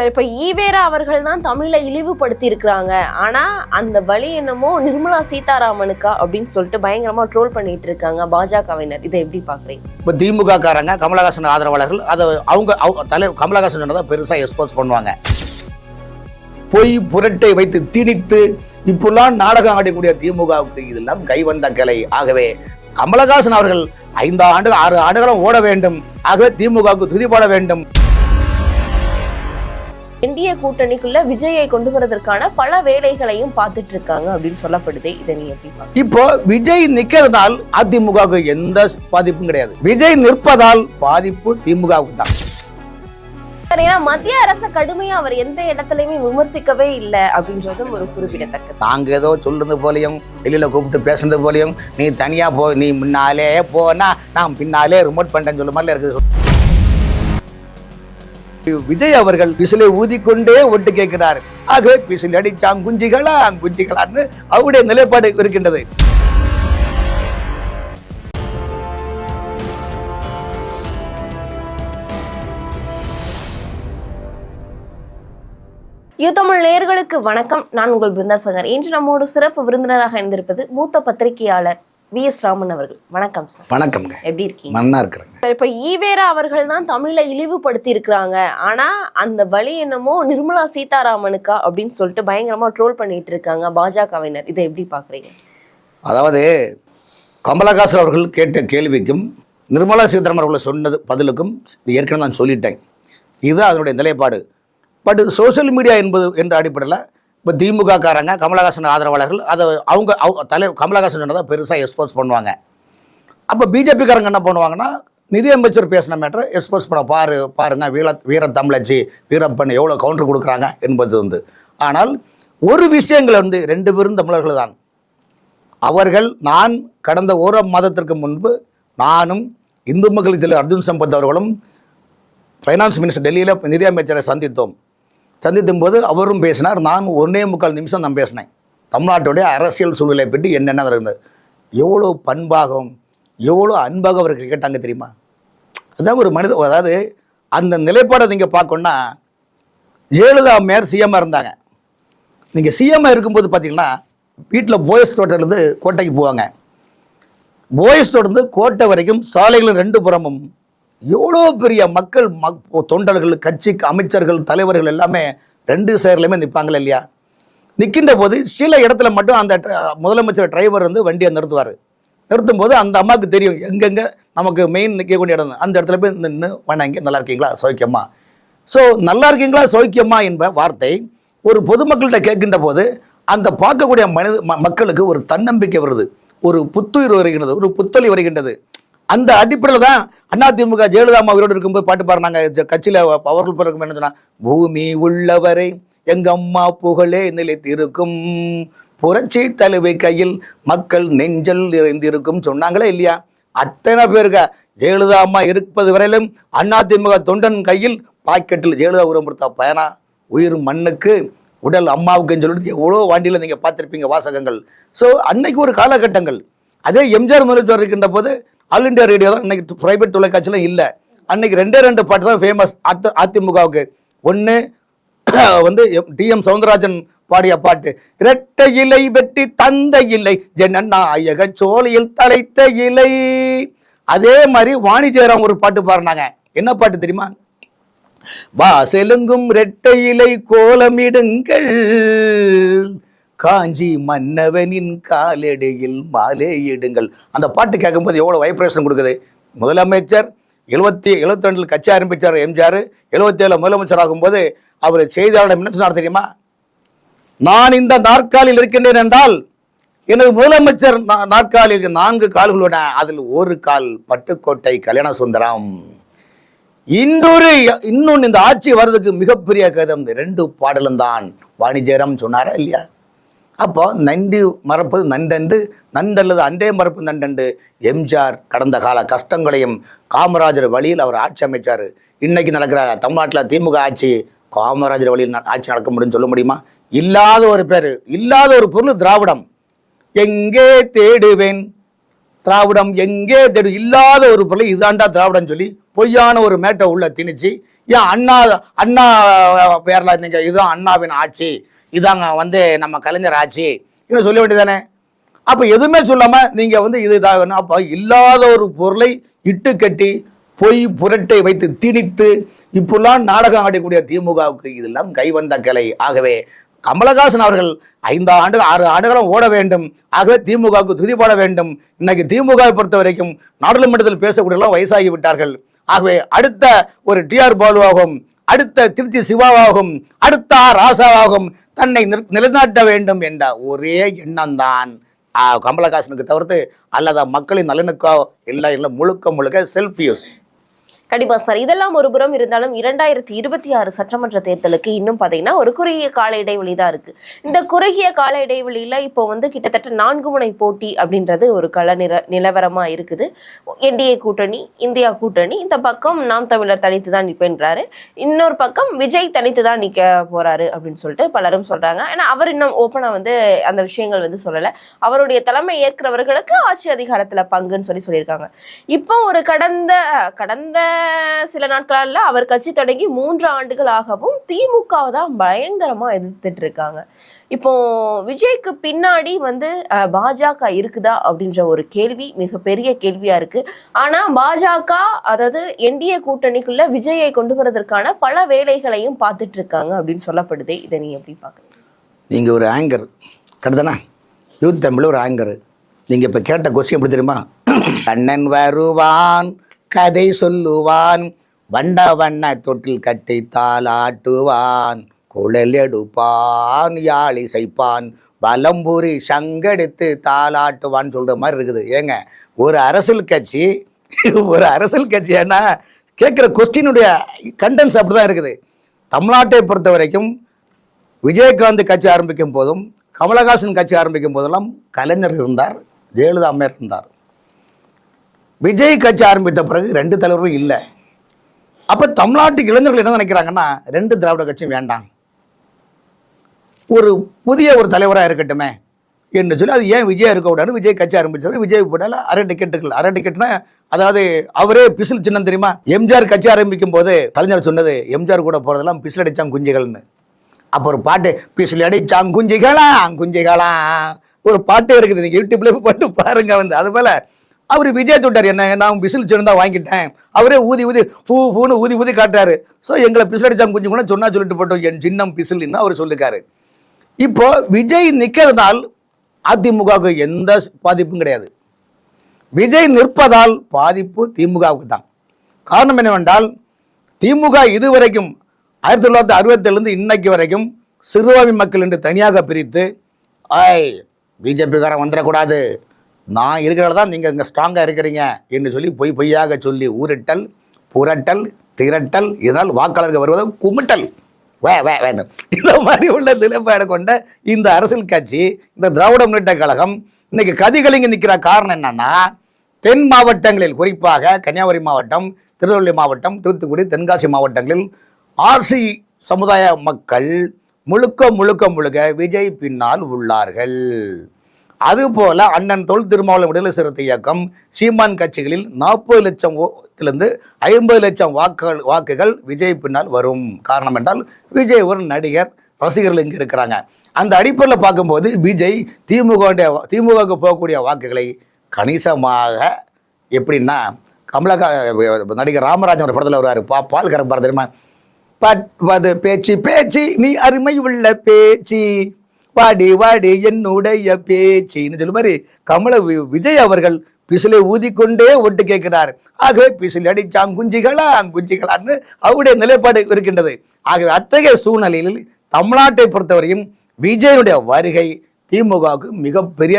இப்ப ஈவேரா அவர்கள் தான் தமிழை இழிவுபடுத்தி இருக்கிறாங்க. ஆனா அந்த வழி என்னமோ நிர்மலா சீதாராமனுக்கா அப்படின்னு சொல்லிட்டு பயங்கரமா ட்ரோல் பண்ணிட்டு இருக்காங்க பாஜகவினர். இதை எப்படி பாக்குறீங்க? இப்போ திமுக காரங்க கமலஹாசன் ஆதரவாளர்கள் அதை அவங்க தலைவர் கமலஹாசன் சொன்னதை பெருசா எக்ஸ்போஸ் பண்ணுவாங்க. பொய் புரட்டை வைத்து திணித்து இப்பெல்லாம் நாடகம் ஆடக்கூடிய திமுகவுக்கு இதெல்லாம் கைவந்த கலை. ஆகவே கமலஹாசன் அவர்கள் 5 ஆண்டு 6 ஆண்டுகளும் ஓட வேண்டும். ஆகவே திமுகவுக்கு துதிபாட வேண்டும். இந்திய கூட்டணிக்குள்ள விஜயை கொண்டு வரதற்கான பல வேலைகளையும் பார்த்துட்டு இருக்காங்க அப்படின்னு சொல்லப்படுது. இதை நீங்க எப்படி பாக்குறீங்க? இப்போ விஜய் நிக்கிறதால் அதிமுகவுக்கு எந்த பாதிப்பும் கிடையாது. விஜய் நிற்பதால் பாதிப்பு திமுகவுக்கு தான். ஏன்னா மத்திய அரசு கடுமையா அவர் எந்த இடத்துலயுமே விமர்சிக்கவே இல்லை அப்படின்றதும் ஒரு குறிப்பிடத்தக்கது. நாங்க ஏதோ சொல்றது போலையும் வெளியில கூப்பிட்டு பேசுறது போலையும் நீ தனியா போ, நீ முன்னாலே போனா நான் பின்னாலே ரிமோட் பண்றேன்னு சொல்ல மாதிரி இருக்குது. விஜய் அவர்கள் பிசிலை ஊதிக்கொண்டே ஒட்டு கேட்கிறார். ஆகவே பிசில் அடிச்சாம் குஞ்சிகளா குஞ்சிகளான்னு அவருடைய நிலைப்பாடு இருக்கின்றது. யூதமிழ் நேயர்களுக்கு வணக்கம். நான் உங்கள் பிருந்தாசங்கர். இன்று நம்மோடு சிறப்பு விருந்தினராக இருந்திருப்பது மூத்த பத்திரிகையாளர் VS ராமன் அவர்கள். வணக்கம் சார். வணக்கம்ங்க. எப்படி இருக்கீங்க? மன்னா இருக்கிறேங்க. இப்ப ஈவேரா அவர்கள் தான் தமிழை இழிவுபடுத்தி இருக்கிறாங்க. ஆனா அந்த வழி என்னமோ நிர்மலா சீதாராமனுக்கா அப்படின்னு சொல்லிட்டு பயங்கரமா ட்ரோல் பண்ணிட்டு இருக்காங்க பாஜகவினர். இதை எப்படி பாக்குறீங்க? அதாவது கமலஹாசன் அவர்கள் கேட்ட கேள்விக்கும் நிர்மலா சீதாராமன் அவர்கள் சொன்னது பதிலுக்கும் ஏற்கனவே நான் சொல்லிட்டேன். இதுதான் அதனுடைய நிலைப்பாடு. பட் சோசியல் மீடியா என்ற அடிப்படையில் இப்போ திமுக காரங்க கமலஹாசன் ஆதரவாளர்கள் அதை அவங்க தலைவர் கமலஹாசன் சொன்னதை பெருசாக எக்ஸ்போஸ் பண்ணுவாங்க. அப்போ பிஜேபி காரங்க என்ன பண்ணுவாங்கன்னா நிதியமைச்சர் பேசின மேட்டரை எக்ஸ்போஸ் பண்ண பாருங்க வீர தமிழச்சி வீரப்பன் எவ்வளோ கவுண்டர் கொடுக்குறாங்க என்பது ஆனால் ஒரு விஷயங்கள் 2 பேரும் தமிழர்கள் தான். அவர்கள் நான் கடந்த 1 மாதத்திற்கு முன்பு நானும் இந்து மக்கள் தலைவர் அர்ஜுன் சம்பத் அவர்களும் ஃபைனான்ஸ் மினிஸ்டர் டெல்லியில் நிதியமைச்சரை சந்தித்தும் போது அவரும் பேசினார். நான் 1.25 நிமிஷம் நான் பேசினேன். தமிழ்நாட்டுடைய அரசியல் சூழ்நிலை பற்றி என்னென்ன இருந்தது, எவ்வளோ பண்பாகவும் எவ்வளோ அன்பாக அவருக்கு கேட்டாங்க தெரியுமா? அதுதான் ஒரு அதாவது அந்த நிலைப்பாடை நீங்கள் பார்க்கணுன்னா ஜெயலலிதா மேயர் சிஎம்மாக இருந்தாங்க. நீங்கள் சிஎம்மாக இருக்கும்போது பார்த்தீங்கன்னா வீட்டில் போயஸ் தோட்டத்துலேருந்து கோட்டைக்கு போவாங்க. போயஸ் தோட்டந்து கோட்டை வரைக்கும் சாலைகளும் 2 புறமும் எவ்வளோ பெரிய மக்கள் தொண்டர்கள் கட்சிக்கு அமைச்சர்கள் தலைவர்கள் எல்லாமே 2 சைட்லையுமே நிற்பாங்களே இல்லையா? நிற்கின்ற போது சில இடத்துல மட்டும் அந்த முதலமைச்சர் டிரைவர் வண்டியை நிறுத்தும் போது அந்த அம்மாவுக்கு தெரியும் எங்கெங்கே நமக்கு மெயின் நிற்கக்கூடிய இடம். அந்த இடத்துல போய் நின்று வணங்கி நல்லா இருக்கீங்களா சௌக்கியமா. ஸோ நல்லா இருக்கீங்களா சௌக்கியமா என்ப வார்த்தை ஒரு பொதுமக்கள்கிட்ட கேட்கின்ற போது அந்த பார்க்கக்கூடிய மக்களுக்கு ஒரு தன்னம்பிக்கை வருது, ஒரு புத்துயிர் வருகின்றது, ஒரு புத்தொலி வருகின்றது. அந்த அடிப்படையில் தான் அதிமுக ஜெயலலிதா உயிரோடு இருக்கும்போது பாட்டு பாடுறாங்க. கட்சியில் அவர்கள் பிறக்கும் என்ன சொன்னா, பூமி உள்ளவரை எங்க அம்மா புகழே நிலைத்திருக்கும், புரட்சி தலைவை கையில் மக்கள் நெஞ்சல் நிறைந்திருக்கும் சொன்னாங்களே இல்லையா? அத்தனை பேருக்கு ஜெயலலிதா அம்மா இருப்பது வரையிலும் அதிமுக தொண்டன் கையில் பாக்கெட்டில் ஜெயலலிதா உரம்படுத்தா பயனா உயிர் மண்ணுக்கு உடல் அம்மாவுக்குன்னு சொல்லிட்டு எவ்வளோ வண்டியில் நீங்கள் பார்த்துருப்பீங்க வாசகங்கள். ஸோ அன்னைக்கு ஒரு காலகட்டங்கள். அதே எம்ஜிஆர் முதலமைச்சர் இருக்கின்ற போது ஆல் இண்டியா ரேடியோ தான், இன்னைக்கு பிரைவேட் தொலைக்காட்சியில் இல்லை. அன்னைக்கு 2 பாட்டு தான் ஃபேமஸ் அதிமுகவுக்கு. ஒன்று TM சவுந்தரராஜன் பாடிய பாட்டு, இரட்டை இலை வெட்டி தந்த இலை ஜனநாயக சோலையில் தலைத்த இலை. அதே மாதிரி வாணிஜெயராம் ஒரு பாட்டு பாடினாங்க. என்ன பாட்டு தெரியுமா? வாசெலுங்கும் இரட்டை இலை கோலமிடுங்கள், காஞ்சி மன்னவனின் காலடியில் மாலையிடுங்கள். அந்த பாட்டு கேட்கும்போது எவ்வளோ வைப்ரேஷன் கொடுக்குது. முதலமைச்சர் 72 கட்சி ஆரம்பித்தார் எம்ஜிஆர். 77 முதலமைச்சர் ஆகும்போது அவர் செய்தியாளர் என்ன சொன்னார் தெரியுமா? நான் இந்த நாற்காலியில் இருக்கின்றேன் என்றால் எனது முதலமைச்சர் நாற்காலில் 4 கால்களோட அதில் ஒரு கால் பட்டுக்கோட்டை கல்யாண சுந்தரம். இன்னொன்று இந்த ஆட்சி வர்றதுக்கு மிகப்பெரிய கதம் 2 பாடலும் தான் வாணிஜெயராம் சொன்னாரா இல்லையா? அப்போ நன்றி மறப்பது நண்டன்று, நண்டல்லது அண்டே மறப்பு நண்டன்று. எம்ஜிஆர் கடந்த கால கஷ்டங்களையும் காமராஜர் வழியில் அவர் ஆட்சி அமைச்சார். இன்னைக்கு நடக்கிற தமிழ்நாட்டில் திமுக ஆட்சி காமராஜர் வழியில் ஆட்சி நடக்க முடியும்னு சொல்ல முடியுமா? இல்லாத ஒரு பேர், இல்லாத ஒரு பொருள் திராவிடம். எங்கே தேடுவேன் திராவிடம், எங்கே தேடு, இல்லாத ஒரு பொருளை இதாண்டா திராவிடம் சொல்லி பொய்யான ஒரு மேட்டை உள்ள திணிச்சு ஏன் அண்ணா அண்ணா பேரில் நீங்கள் இதுதான் அண்ணாவின் ஆட்சி, இதாங்க நம்ம கலைஞர் ஆட்சி இன்னும் சொல்ல வேண்டியதானே? அப்போ எதுவுமே சொல்லாமல் நீங்கள் இது இதாகணும். அப்போ இல்லாத ஒரு பொருளை இட்டு கட்டி பொய் புரட்டை வைத்து திணித்து இப்பெல்லாம் நாடகம் ஆடக்கூடிய திமுகவுக்கு இதெல்லாம் கைவந்த கலை. ஆகவே கமலஹாசன் அவர்கள் 5 ஆண்டு 6 ஆண்டுகளும் ஓட வேண்டும். ஆகவே திமுகவுக்கு துதிப்பாட வேண்டும். இன்னைக்கு திமுகவை பொறுத்த வரைக்கும் நாடாளுமன்றத்தில் பேசக்கூடியவர்கள் வயசாகி விட்டார்கள். ஆகவே அடுத்த ஒரு டிஆர் பாலுவாகவும், அடுத்த திருச்சி சிவாவாகவும், அடுத்த ராசாவாகவும் தன்னை நிலைநாட்ட வேண்டும் என்ற ஒரே எண்ணம் தான் கமலஹாசனுக்கு தவிர்த்து அல்லது மக்களின் நலனுக்கோ இல்லை முழுக்க செல்ஃப் யூஸ். கண்டிப்பா சார். இதெல்லாம் ஒரு புறம் இருந்தாலும் 2026 சட்டமன்ற தேர்தலுக்கு இன்னும் பாத்தீங்கன்னா ஒரு குறுகிய கால இடைவெளி தான் இருக்கு. இந்த குறுகிய கால இடைவெளியில இப்போ கிட்டத்தட்ட 4 முனை போட்டி அப்படின்றது ஒரு நிலவரமா இருக்குது. என்டிஏ கூட்டணி, இந்தியா கூட்டணி, இந்த பக்கம் நாம் தமிழர் தனித்து தான் நிற்பேன்றாரு, இன்னொரு பக்கம் விஜய் தனித்து தான் நிக்க போறாரு அப்படின்னு சொல்லிட்டு பலரும் சொல்றாங்க. ஏன்னா அவர் இன்னும் ஓப்பனா அந்த விஷயங்கள் சொல்லல. அவருடைய தலைமை ஏற்கிறவர்களுக்கு ஆட்சி அதிகாரத்துல பங்குன்னு சொல்லியிருக்காங்க. இப்போ ஒரு கடந்த சில நாட்களால அவர் கட்சி தொடங்கி 3 ஆண்டுகளாகவும் திமுகவை தான் பயங்கரமா எதிர்த்துட்டு இருக்காங்க. இப்போ விஜய்க்கு பின்னாடி பாஜக இருக்குதா அப்படின்ற ஒரு கேள்வி மிகப்பெரிய கேள்வியா இருக்கு. ஆனா பாஜக, அதாவது என்டிஏ கூட்டணிக்குள்ள விஜயை கொண்டு வரதற்கான பல வேலைகளையும் பார்த்துட்டு இருக்காங்க அப்படின்னு சொல்லப்படுது. இதை நீங்க எப்படி பாக்குறீங்க? நீங்க ஒரு ஆங்கர் கருதுனா, யூத் தமிழ் ஒரு ஆங்கர். நீங்க இப்ப கேட்ட கொஸ்டின் எப்படி தெரியுமா? கண்ணன் வருவான், கதை சொல்லுவான், வண்ண தொட்டில் கட்டி தாளாட்டுவான், குழல் எடுப்பான், யாழி சைப்பான், வலம்புரி சங்கெடுத்து தாளாட்டுவான்னு சொல்கிற மாதிரி இருக்குது. ஏங்க, ஒரு அரசியல் கட்சி ஏன்னா கேட்குற கொஸ்டினுடைய கண்டென்ஸ் அப்படி தான் இருக்குது. தமிழ்நாட்டை பொறுத்த வரைக்கும் விஜயகாந்த் கட்சி ஆரம்பிக்கும் போதும், கமலஹாசன் கட்சி ஆரம்பிக்கும் போதெல்லாம் கலைஞர் இருந்தார், ஜெயலலிதா அம்மையார் இருந்தார். விஜய் கட்சி ஆரம்பித்த பிறகு 2 தலைவரும் இல்லை. அப்போ தமிழ்நாட்டு இளைஞர்கள் என்ன நினைக்கிறாங்கன்னா, 2 திராவிட கட்சியும் வேண்டாம், ஒரு புதிய ஒரு தலைவராக இருக்கட்டுமே என்று சொல்லி, அது ஏன் விஜய் இருக்கக்கூடாது, விஜய் கட்சி ஆரம்பிச்சது. விஜய் போட்டால அரை டிக்கெட்னா அதாவது அவரே பிசில் சின்னம் தெரியுமா? எம்ஜிஆர் கட்சி ஆரம்பிக்கும் போது கலைஞர் சொன்னது, எம்ஜிஆர் கூட போறதெல்லாம் பிசில் அடிச்சாங்க குஞ்சுகள்னு. அப்போ ஒரு பாட்டு, பிசில் அடிச்சாங்க குஞ்சுகளா ஒரு பாட்டு இருக்குது, நீங்க யூடியூப்ல பாட்டு பாருங்க. அது போல அவர் விஜய் சொல்லிட்டார், என்ன நான் பிசில் சின்னம் வாங்கிட்டேன், அவரே ஊதி பூன்னு ஊதி காட்டுறாரு. ஸோ எங்களை பிசில் அடிச்சாங்க குஞ்சு கூட சொன்னா சொல்லிட்டு போட்டோம், என் சின்னம் பிசில்னு அவர் சொல்லிருக்காரு. இப்போ விஜய் நிற்கிறதால் அதிமுகவுக்கு எந்த பாதிப்பும் கிடையாது. விஜய் நிற்பதால் பாதிப்பு திமுகவுக்கு தான். காரணம் என்னவென்றால், திமுக இதுவரைக்கும் 1967 இன்னைக்கு வரைக்கும் சிறுபான்மை மக்கள் என்று தனியாக பிரித்து, பிஜேபிக்காரன் வந்துடக்கூடாது, நான் இருக்கிறத தான் நீங்கள் இங்கே ஸ்ட்ராங்காக இருக்கிறீங்க என்று சொல்லி பொய்யாக சொல்லி ஊரிட்டல், புரட்டல், திரட்டல், இதனால் வாக்காளர்கள் வருவதை குமிட்டல் வேணும். இந்த மாதிரி உள்ள நிலைப்பாடு கொண்ட இந்த அரசியல் கட்சி, இந்த திராவிட முன்னேற்ற கழகம் இன்னைக்கு கதிகலங்கி நிற்கிற காரணம் என்னன்னா, தென் மாவட்டங்களில் குறிப்பாக கன்னியாகுமரி மாவட்டம், திருநெல்வேலி மாவட்டம், தூத்துக்குடி, தென்காசி மாவட்டங்களில் ஆர்சி சமுதாய மக்கள் முழுக்க விஜய் பின்னால் உள்ளார்கள். அதுபோல அண்ணன் தொல் திருமாவளவன் விடுதலை சிறுத்தை இயக்கம், சீமான் கட்சிகளில் 40 லட்சத்திலிருந்து 50 லட்சம் வாக்குகள் விஜய் பின்னால் வரும். காரணம் என்றால், விஜய் ஒரு நடிகர், ரசிகர்கள் இங்கே இருக்கிறாங்க. அந்த அடிப்படையில் பார்க்கும்போது விஜய் திமுகவுக்கு போகக்கூடிய வாக்குகளை கணிசமாக, எப்படின்னா, நடிகர் ராமராஜன் ஒரு படத்தில் வருவார், பால் கறப்பார் தெரியுமா? பேச்சு நீ அருமை உள்ள பேச்சு, வாடி என்னுடைய பேச்சின்னு சொல்லி மாதிரி விஜய் அவர்கள் பிசிலை ஊதிக்கொண்டே ஓட்டு கேட்கிறார். ஆகவே பிசில் அடிச்சாங் குஞ்சிகளான்னு அவருடைய நிலைப்பாடு இருக்கின்றது. ஆகவே அத்தகைய சூழ்நிலையில் தமிழ்நாட்டை பொறுத்தவரையும் விஜயனுடைய வருகை திமுகவுக்கு மிகப்பெரிய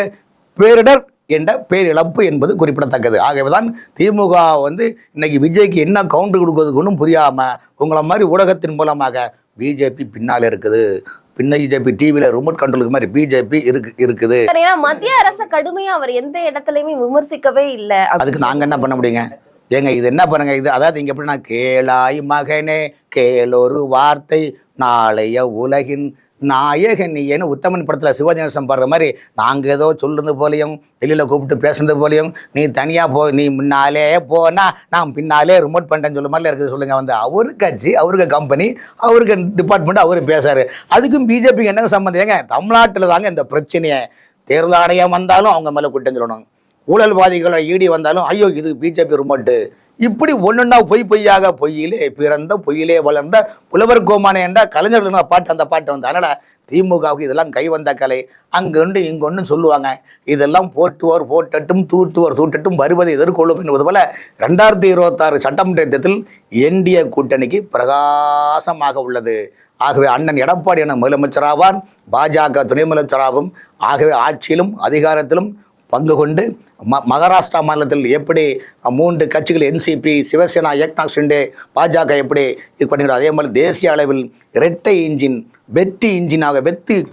பேரிடர் என்ற பேரிழப்பு என்பது குறிப்பிடத்தக்கது. ஆகவேதான் திமுக இன்னைக்கு விஜய்க்கு என்ன கவுண்டர் கொடுக்கறதுக்கு ஒன்றும் புரியாம உங்களை மாதிரி ஊடகத்தின் மூலமாக பிஜேபி பின்னால் இருக்குது, பிஜேபி டிவியில ரிமோட் கண்ட்ரோலுக்கு மாதிரி பிஜேபி இருக்குது. மத்திய அரசு கடுமையா அவர் எந்த இடத்துலயுமே விமர்சிக்கவே இல்லை. அதுக்கு நாங்க என்ன பண்ண முடியுங்க? ஏங்க, இது என்ன பண்ணுங்க, இது அதாவது இங்க எப்படின்னா, கேளாய் மகனே கேளொரு வார்த்தை, நாளைய உலகின் நாயகன் நீ ஏன்னு உத்தமன் படத்தில் சிவாஜி பாடுற மாதிரி நாங்கள் ஏதோ சொல்லுறது போலையும் வெளியில் கூப்பிட்டு பேசுறது போலையும் நீ தனியாக நீ முன்னாலே போனா நான் பின்னாலே ரிமோட் பண்ணுறேன்னு சொல்ல மாதிரிலாம் இருக்குது சொல்லுங்கள். வந்து அவரு கட்சி, அவருக்கு கம்பெனி, அவருக்கு டிபார்ட்மெண்ட், அவர் பேசுறாரு. அதுக்கும் பிஜேபிக்கு என்னங்க சம்மந்தம்? ஏங்க தமிழ்நாட்டில் தாங்க இந்த பிரச்சனையை. தேர்தல் ஆணையம் வந்தாலும் அவங்க மேலே குற்றம் சொல்லணும், ஊழல்வாதிகளை ஈடி வந்தாலும் ஐயோ இது பிஜேபி ரிமோட்டு. இப்படி ஒன்றுன்னா பொய்யாக பொய்யிலே பிறந்த பொய்யிலே வளர்ந்த புலவர் கோமானே என்ற கலைஞர்கள் பாட்டு, அந்த பாட்டு வந்து. அதனால் திமுகவுக்கு இதெல்லாம் கை வந்த கலை. அங்கொண்டு இங்கொன்னு சொல்லுவாங்க. இதெல்லாம் போட்டுவோர் போட்டட்டும் தூட்டுவோர் தூட்டட்டும் வருவதை எதிர்கொள்ளும் என்பது போல 2026 சட்டமன்ற தேர்தலில் என்டிஏ கூட்டணிக்கு பிரகாசமாக உள்ளது. ஆகவே அண்ணன் எடப்பாடி என முதலமைச்சராவார், பாஜக துணை முதலமைச்சராகும். ஆகவே ஆட்சியிலும் அதிகாரத்திலும் பங்கு கொண்டு மகாராஷ்டிரா மாநிலத்தில் எப்படி 3 கட்சிகள் என்சிபி, சிவசேனா, ஏக்நாத் ஷிண்டே, பாஜக எப்படி இது பண்ணுகிறோம், அதே மாதிரி தேசிய அளவில் இரட்டை இன்ஜின் வெற்றி இன்ஜினாக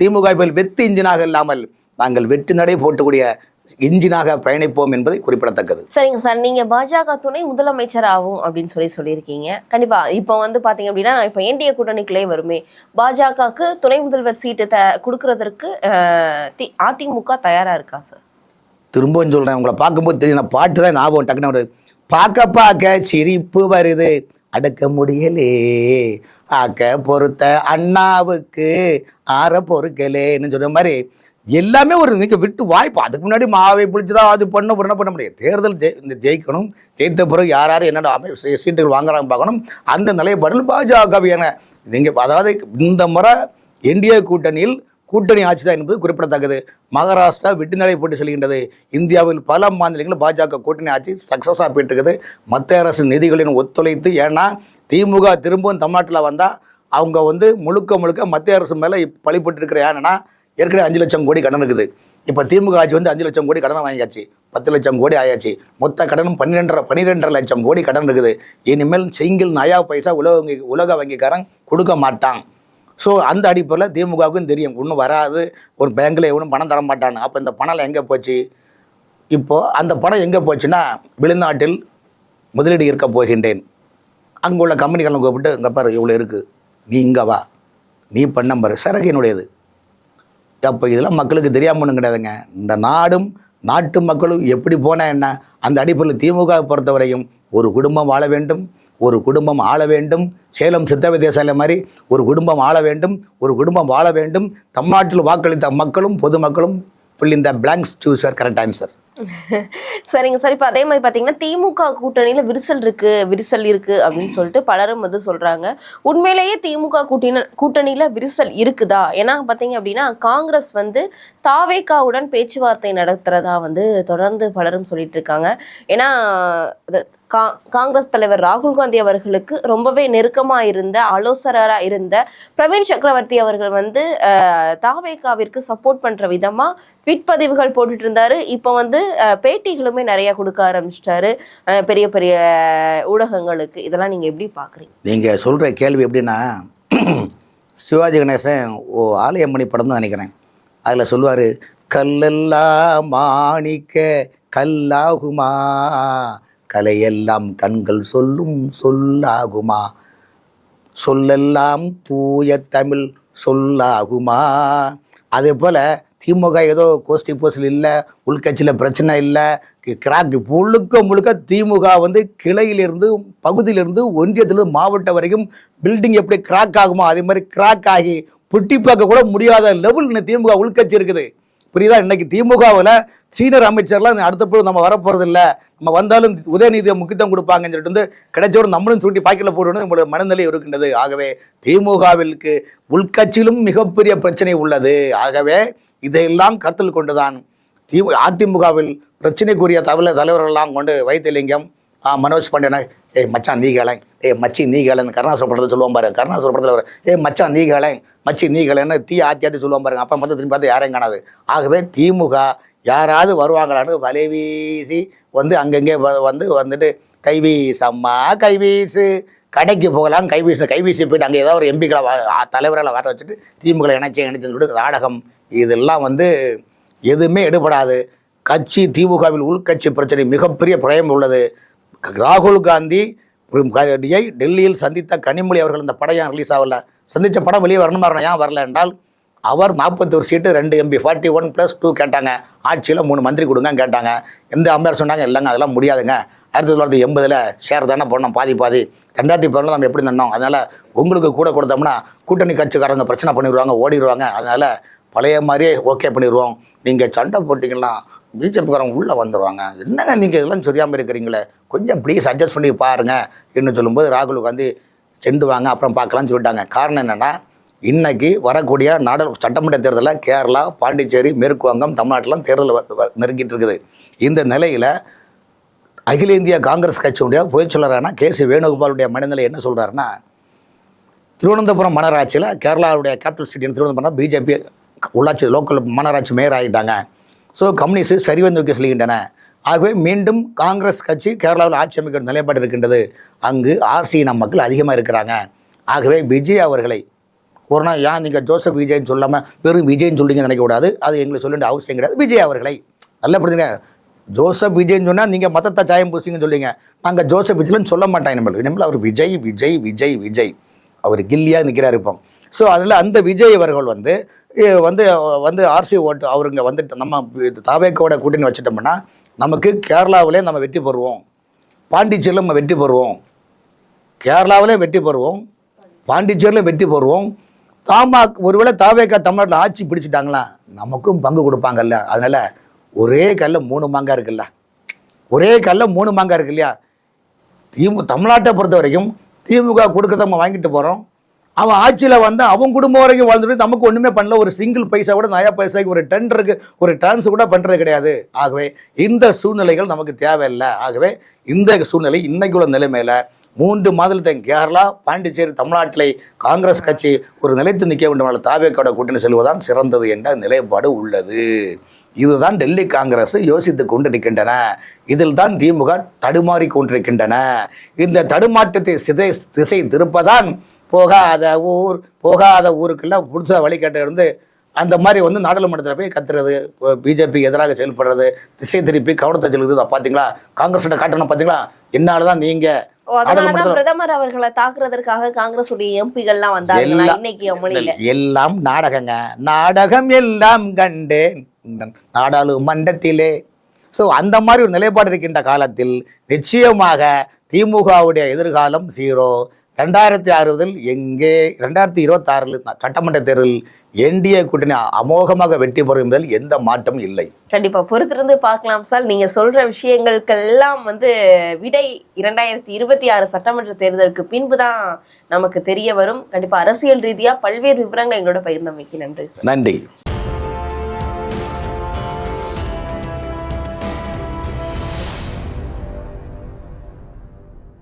திமுக வெற்றி இன்ஜினாக இல்லாமல் நாங்கள் வெற்றி நடை போட்டக்கூடிய இன்ஜினாக பயணிப்போம் என்பதை குறிப்பிடத்தக்கது. சரிங்க சார், நீங்க பாஜக துணை முதலமைச்சர் ஆகும் அப்படின்னு சொல்லியிருக்கீங்க. கண்டிப்பா இப்போ வந்து பாத்தீங்க அப்படின்னா இப்போ என்டிஏ கூட்டணிக்குள்ளே வருமே, பாஜகவுக்கு துணை முதல்வர் சீட்டு கொடுக்கறதற்கு அதிமுக தயாரா இருக்கா சார்? திரும்பவும் சொல்கிறேன், உங்களை பார்க்கும்போது தெரியும், பாட்டு தான் ஞாபகம் டக்குன்னு வருது. பார்க்க சிரிப்பு வருது, அடக்க முடியலே, ஆக்க பொறுத்த அண்ணாவுக்கு ஆற பொறுக்கலேன்னு சொல்கிற மாதிரி எல்லாமே ஒரு நீங்கள் விட்டு வாய்ப்பு. அதுக்கு முன்னாடி மாவை பிடிச்சதான் அது பண்ண முடியாது. தேர்தல் ஜெயிக்கணும், ஜெயித்த பிறகு யார் என்னென்ன சீட்டுகள் வாங்குறாங்க பார்க்கணும். அந்த நிலைப்பாடில் பாஜக நீங்கள் அதாவது இந்த முறை என்டிஏ கூட்டணி ஆட்சி தான் என்பது குறிப்பிடத்தக்கது. மகாராஷ்டிரா வெற்றி நடை போட்டு செல்கின்றது. இந்தியாவில் பல மாநிலங்களில் பாஜக கூட்டணி ஆட்சி சக்ஸஸாக போயிட்டுருக்குது. மத்திய அரசு நிதிகளின் ஒத்துழைத்து. ஏன்னா திமுக திரும்பவும் தமிழ்நாட்டில் வந்தால் அவங்க வந்து முழுக்க மத்திய அரசு மேலே பழிப்பட்டு இருக்கிற. ஏன்னா ஏற்கனவே 5 லட்சம் கோடி கடன் இருக்குது. இப்போ திமுக ஆட்சி வந்து 5 லட்சம் கோடி கடனை வாங்கியாச்சு, 10 லட்சம் கோடி ஆயாச்சு. மொத்த கடனும் 12.5 லட்சம் கோடி கடன் இருக்குது. இனிமேல் சிங்கிள் நயா பைசா உலக வங்கிக்காரன் கொடுக்க மாட்டான். ஸோ அந்த அடிப்படையில் திமுகவுக்கும் தெரியும் ஒன்றும் வராது, ஒரு பேங்கில் எவனும் பணம் தர மாட்டான்னு. அப்போ இந்த பணம் எங்கே போச்சு? இப்போது அந்த பணம் எங்கே போச்சுன்னா வெளிநாட்டில் முதலீடு இருக்க போகின்றேன். அங்கே உள்ள கம்பெனிகளை கூப்பிட்டு இங்கே பாரு இவ்வளோ இருக்குது, நீ இங்கே வா, நீ பண்ண பாரு, சரக்கு என்னுடையது. அப்போ இதெல்லாம் மக்களுக்கு தெரியாமல் ஒன்றும் கிடையாதுங்க. இந்த நாடும் நாட்டு மக்களும் எப்படி போனால் என்ன, அந்த அடிப்படையில் திமுக பொறுத்தவரையும் ஒரு குடும்பம் வாழ வேண்டும், ஒரு குடும்பம் ஆள வேண்டும். சேலம் சித்த வித்யாசாலை மாதிரி ஒரு குடும்பம் ஆள வேண்டும், ஒரு குடும்பம் வாழ வேண்டும். தமிழ்நாட்டில் வாக்களித்த மக்களும் பொதுமக்களும் fill in the blanks, choose your correct answer. சரிங்க சார், இப்போ அதே மாதிரி பார்த்தீங்கன்னா திமுக கூட்டணியில் விரிசல் இருக்கு அப்படின்னு சொல்லிட்டு பலரும் வந்து சொல்றாங்க. உண்மையிலேயே திமுக கூட்டணியில விரிசல் இருக்குதா? ஏன்னா பார்த்தீங்க அப்படின்னா காங்கிரஸ் வந்து தாவேகாவுடன் பேச்சுவார்த்தை நடத்துறதா வந்து தொடர்ந்து பலரும் சொல்லிட்டு இருக்காங்க. ஏன்னா காங்கிரஸ் தலைவர் ராகுல் காந்தி அவர்களுக்கு ரொம்பவே நெருக்கமாக இருந்த ஆலோசகராக இருந்த பிரவீன் சக்கரவர்த்தி அவர்கள் வந்து தாவேகாவிற்கு சப்போர்ட் பண்ற விதமா ட்வீட் பதிவுகள் போட்டுட்டு இருந்தாரு. இப்போ வந்து பேட்டிகளுமே நிறைய கொடுக்க ஆரம்பிச்சிட்டாரு பெரிய பெரிய ஊடகங்களுக்கு. இதெல்லாம் நீங்க எப்படி பாக்குறீங்க? நீங்க சொல்ற கேள்வி எப்படின்னா, சிவாஜி கணேசன் ஆலயமணி படம் தான் நினைக்கிறேன். அதில் சொல்லுவார், கல்லெல்லாம் மாணிக்க கல்லாகுமா, கலையெல்லாம் கண்கள் சொல்லும் சொல்லாகுமா, சொல்லெல்லாம் தூய தமிழ் சொல்லாகுமா. அதே போல் திமுக ஏதோ கோஷ்டி போஸ்டில் இல்லை, உள்கட்சியில் பிரச்சனை இல்லை, கிராக் முழுக்க திமுக வந்து கிளையிலிருந்து பகுதியிலிருந்து ஒன்றியத்திலிருந்து மாவட்டம் வரைக்கும் பில்டிங் எப்படி கிராக் ஆகுமோ அதே மாதிரி கிராக் ஆகி புட்டி பார்க்க கூட முடியாத லெவல் திமுக உள்கட்சி இருக்குது. புரியுதா? இன்னைக்கு திமுகவில் சீனியர் அமைச்சர்லாம் அடுத்த போது நம்ம வரப்போறது இல்லை, நம்ம வந்தாலும் உதயநிதியை முக்கியத்துவம் கொடுப்பாங்கன்னு சொல்லிட்டு வந்து கிடைச்சோடு நம்மளும் சுருட்டி பாய்க்கில் போடணும் நம்மளோட மனநிலை இருக்கின்றது. ஆகவே திமுகவிற்கு உள்கட்சியிலும் மிகப்பெரிய பிரச்சனை உள்ளது. ஆகவே இதையெல்லாம் கருத்தில் கொண்டுதான் அதிமுகவில் பிரச்சனைக்குரிய தலைவர்கள்லாம் கொண்டு வைத்திலிங்கம், மனோஜ் பாண்டியனை, மச்சான் நீ கேளேன், மச்சி நீ கேளேன்னு கருணாசுர படத்தில் சொல்லுவோம் பாருங்க. கருணாசுர படத்தில் மச்சான் நீ கேளேன், மச்சி நீ கேளேன்னு ஆத்தி சொல்லுவோம் பாருங்க. அப்போ பார்த்து திரும்பி பார்த்து யாரையும் காணாது. ஆகவே திமுக யாராவது வருவாங்களான்னு வலை வீசி வந்து அங்கங்கே வந்துட்டு கைவீசம்மா கைவீசு, கடைக்கு போகலாம் கைவீசி போயிட்டு அங்கே ஏதாவது ஒரு எம்பிக்களை தலைவர்களை வர வச்சுட்டு திமுக இணைச்சுன்னு சொல்லிட்டு நாடகம். இதெல்லாம் எதுவுமே எடுபடாது. கட்சி திமுகவில் உள்கட்சி பிரச்சனை மிகப்பெரிய பிரயம் உள்ளது. ராகுல் காந்தி டெல்லியில் சந்தித்த கனிமொழி அவர்கள் இந்த படம் ஏன் ரிலீஸ் ஆகல? சந்தித்த படம் வெளியே வரணுமா? ஏன் வரல என்றால் அவர் 41 சீட்டு 2 எம்பி 41+2 கேட்டாங்க. ஆட்சியில் 3 மந்திரி கொடுங்க கேட்டாங்க. எந்த அம்மையார் சொன்னாங்க இல்லைங்க அதெல்லாம் முடியாதுங்க, 1980 ஷேர் தானே போடணும் பாதி 2011 நம்ம எப்படி நின்னோம், அதனால் உங்களுக்கு கூட கொடுத்தோம்னா கூட்டணி கட்சிக்காரங்க பிரச்சனை பண்ணிடுவாங்க ஓடிடுவாங்க, அதனால் பழைய மாதிரியே ஓகே பண்ணிடுவோம், நீங்கள் சண்டை போட்டிங்கன்னா பிஜேபிக்காரங்க உள்ளே வந்துடுவாங்க, என்னங்க நீங்கள் இதெல்லாம் சொல்லாமல் இருக்கிறீங்களே, கொஞ்சம் ப்ளீஸ் அட்ஜஸ்ட் பண்ணி பாருங்க என்று சொல்லும்போது ராகுல் காந்தி சென்று வாங்க அப்புறம் பார்க்கலாம்னு சொல்லிட்டாங்க. காரணம் என்னென்னா இன்னைக்கு வரக்கூடிய சட்டமன்ற தேர்தலில் கேரளா, பாண்டிச்சேரி, மேற்கு வங்கம், தமிழ்நாட்டிலாம் தேர்தல் நெருங்கிட்டு இருக்குது. இந்த நிலையில் அகில இந்திய காங்கிரஸ் கட்சியுடைய பொதுச் செயலரான KC வேணுகோபாலுடைய மனநிலை என்ன சொல்கிறாருன்னா, திருவனந்தபுரம் மாநகராட்சியில் கேரளாவுடைய கேபிட்டல் சிட்டின்னு திருவனந்தபுரம் பிஜேபி உள்ளாட்சி லோக்கல் மாநகராட்சி மேயர் ஆகிட்டாங்க. ஸோ கம்யூனிஸ்ட் சரிவந்து வைக்க சொல்கின்றன. ஆகவே மீண்டும் காங்கிரஸ் கட்சி கேரளாவில் ஆட்சி அமைக்கிற நிலைப்பாடு இருக்கின்றது. அங்கு RC இன மக்கள் அதிகமாக இருக்கிறாங்க. ஆகவே விஜய் அவர்களை ஒரு நாள் ஏன் நீங்கள் ஜோசப் விஜய்ன்னு சொல்லாமல் வெறும் விஜய்ன்னு சொல்லிங்க நினைக்கக்கூடாது, அது எங்களுக்கு சொல்ல வேண்டிய அவசியம் கிடையாது. விஜய் அவர்களை நல்லா புரிஞ்சுங்க, ஜோசப் விஜய்ன்னு சொன்னால் நீங்கள் மதத்தை சாயம் பூசிங்கன்னு சொல்லிங்க, நாங்கள் ஜோசப் விஜய்ன்னு சொல்ல மாட்டோம். இனிமேல் அவர் விஜய் விஜய் விஜய் விஜய் அவர் கில்லியாக நிற்கிறார் இப்போ. ஸோ அதில் அந்த விஜய் அவர்கள் வந்து RC ஓட்டு அவருங்க வந்துட்டு நம்ம தாவேக்கோட கூட்டணி வச்சுட்டோம்னா நமக்கு கேரளாவிலே நம்ம வெற்றி பெறுவோம், பாண்டிச்சேரியில் நம்ம வெற்றி பெறுவோம், கேரளாவிலே வெற்றி பெறுவோம், பாண்டிச்சேரியில் வெற்றி பெறுவோம். ஒருவேளை தாவேக்கா தமிழ்நாட்டில் ஆட்சி பிடிச்சிட்டாங்களா நமக்கும் பங்கு கொடுப்பாங்கல்ல. அதனால் ஒரே கல்ல 3 மாங்காய் இருக்குல்ல, ஒரே கல்ல 3 மாங்காய் இருக்கு இல்லையா. தமிழ்நாட்டை பொறுத்த வரைக்கும் திமுக கொடுக்கறத நம்ம வாங்கிட்டு போகிறோம், அவன் ஆட்சியில் வந்து அவன் குடும்பம் வரைக்கும் வாழ்ந்துட்டு நமக்கு ஒன்றுமே பண்ணல, ஒரு சிங்கிள் பைசா கூட நயா பைசாக்கு ஒரு டெண்டருக்கு ஒரு டான்ஸ் கூட பண்ணுறது கிடையாது. ஆகவே இந்த சூழ்நிலைகள் நமக்கு தேவையில்லை. ஆகவே இந்த சூழ்நிலை இன்னைக்கு உள்ள நிலைமையில் 3 மாதத்தில் கேரளா, பாண்டிச்சேரி, தமிழ்நாட்டிலே காங்கிரஸ் கட்சி ஒரு நிலைத்து நிற்க வேண்டும், தாவேக்கோட கூட்டணி செல்வதுதான் சிறந்தது என்ற நிலைப்பாடு உள்ளது. இதுதான் டெல்லி காங்கிரஸ் யோசித்து கொண்டிருக்கின்றன. இதில் தான் திமுக தடுமாறி கொண்டிருக்கின்றன. இந்த தடுமாற்றத்தை திசை திருப்பதான் போகாத ஊருக்கெல்லாம் புதுசாக வழிகாட்ட இருந்து அந்த மாதிரி வந்து நாடாளுமன்றத்தில் போய் கத்துறது, பிஜேபி எதிராக செயல்படுறது, திசை திருப்பி கவனத்தை செலுத்துது. பார்த்தீங்களா காங்கிரஸ் காட்டணும், பார்த்தீங்களா என்னாலதான் நீங்க பிரதமர் அவர்களை தாக்குறதற்காக காங்கிரஸ் உடைய எம்பிகள்லாம் வந்தாங்க. இன்னைக்கு எல்லாம் நாடகங்க, நாடகம் எல்லாம் கண்டேன் நாடாளுமன்றத்திலே. ஸோ அந்த மாதிரி ஒரு நிலைப்பாடு இருக்கின்ற காலத்தில் நிச்சயமாக திமுகவுடைய எதிர்காலம் 0. 2060 எங்கே 2026 சட்டமன்ற தேர்தலில் NDA கூட்டணி அமோகமாக வெற்றி பெறும் என்பதில் எந்த மாற்றமும் இல்லை. கண்டிப்பா பொறுத்திருந்து பார்க்கலாம் சார். நீங்க சொல்ற விஷயங்களுக்கெல்லாம் வந்து விடை 2026 சட்டமன்ற தேர்தலுக்கு பின்புதான் நமக்கு தெரிய வரும். கண்டிப்பா அரசியல் ரீதியா பல்வேறு விவரங்கள் எங்களோட பகிர்ந்தமைக்கு நன்றி சார். நன்றி.